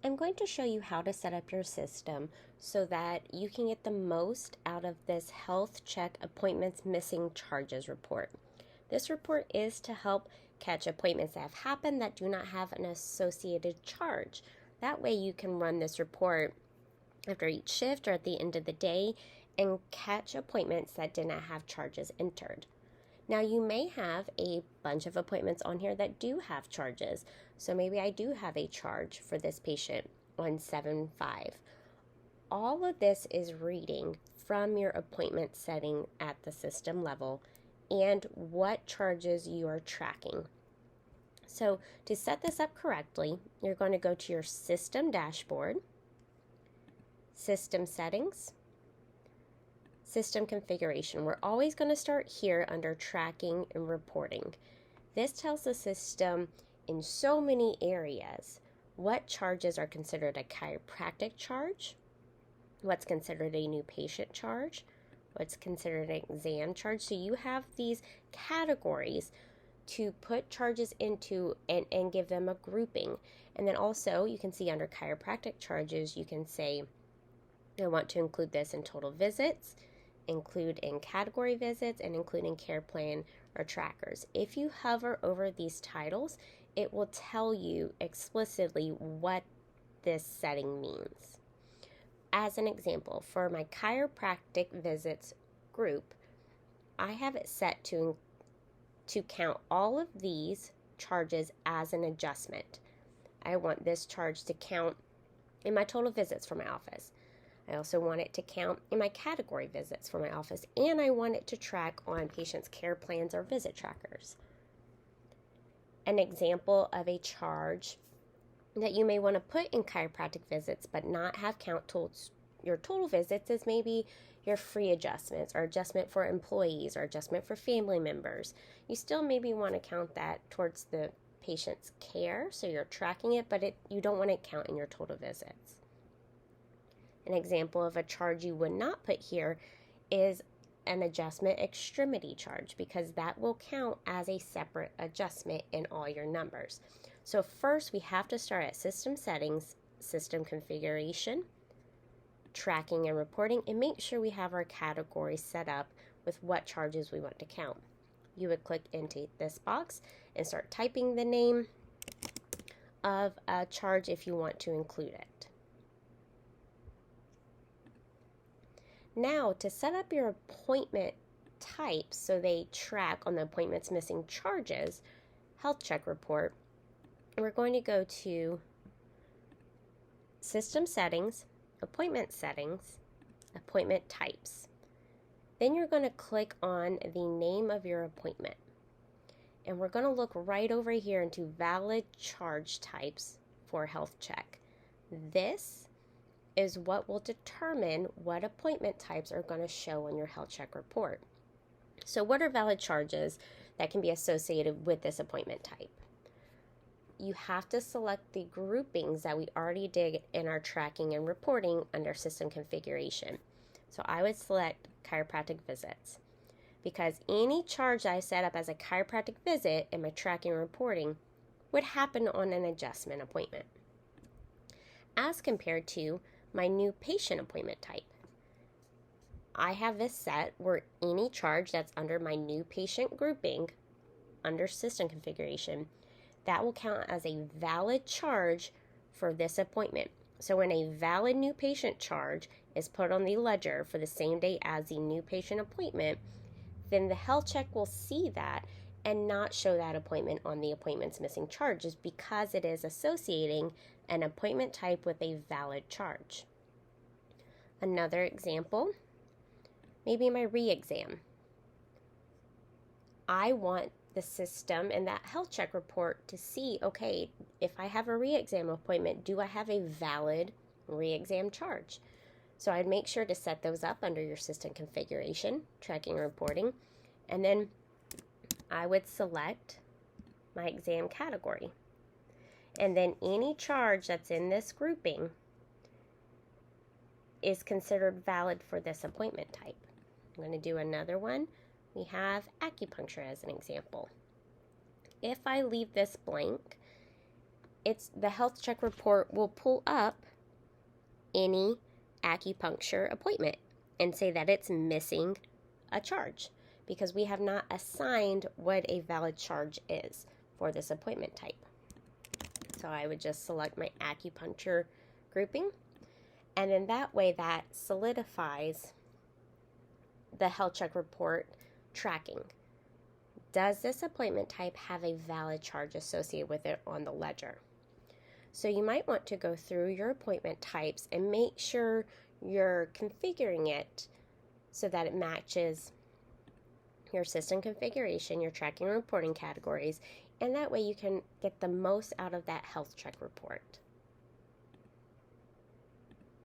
I'm going to show you how to set up your system so that you can get the most out of this Health Check Appointments Missing Charges report. This report is to help catch appointments that have happened that do not have an associated charge. That way you can run this report after each shift or at the end of the day and catch appointments that did not have charges entered. Now, you may have a bunch of appointments on here that do have charges. So maybe I do have a charge for this patient on 7/5. All of this is reading from your appointment setting at the system level and what charges you are tracking. So to set this up correctly, you're going to go to your system dashboard, system settings, system configuration. We're always going to start here under tracking and reporting. This tells the system in so many areas what charges are considered a chiropractic charge, what's considered a new patient charge, what's considered an exam charge. So you have these categories to put charges into and give them a grouping. And then also you can see under chiropractic charges, you can say, I want to include this in total visits, include in category visits, and include in care plan or trackers. If you hover over these titles, it will tell you explicitly what this setting means. As an example, for my chiropractic visits group, I have it set to count all of these charges as an adjustment. I want this charge to count in my total visits for my office. I also want it to count in my category visits for my office, and I want it to track on patients' care plans or visit trackers. An example of a charge that you may want to put in chiropractic visits but not have count towards your total visits is maybe your free adjustments or adjustment for employees or adjustment for family members. You still maybe want to count that towards the patient's care, so you're tracking it, but you don't want it to count in your total visits. An example of a charge you would not put here is an adjustment extremity charge, because that will count as a separate adjustment in all your numbers. So first we have to start at system settings, system configuration, tracking and reporting, and make sure we have our categories set up with what charges we want to count. You would click into this box and start typing the name of a charge if you want to include it. Now, to set up your appointment types so they track on the appointments missing charges health check report, we're going to go to system settings, appointment settings, appointment types. Then you're going to click on the name of your appointment. And we're going to look right over here into valid charge types for health check. This is what will determine what appointment types are going to show on your health check report. So what are valid charges that can be associated with this appointment type? You have to select the groupings that we already did in our tracking and reporting under system configuration. So I would select chiropractic visits, because any charge I set up as a chiropractic visit in my tracking and reporting would happen on an adjustment appointment, as compared to my new patient appointment type. I have this set where any charge that's under my new patient grouping under system configuration, that will count as a valid charge for this appointment. So when a valid new patient charge is put on the ledger for the same day as the new patient appointment, then the health check will see that and not show that appointment on the appointments missing charges, because it is associating an appointment type with a valid charge. Another example, maybe my re-exam. I want the system and that health check report to see, okay, if I have a re-exam appointment, do I have a valid re-exam charge? So I'd make sure to set those up under your system configuration, tracking and reporting, and then I would select my exam category. And then any charge that's in this grouping is considered valid for this appointment type. I'm going to do another one. We have acupuncture as an example. If I leave this blank, the health check report will pull up any acupuncture appointment and say that it's missing a charge because we have not assigned what a valid charge is for this appointment type. So I would just select my acupuncture grouping, and in that way that solidifies the health check report tracking. Does this appointment type have a valid charge associated with it on the ledger? So you might want to go through your appointment types and make sure you're configuring it so that it matches your system configuration, your tracking and reporting categories, and that way you can get the most out of that health check report.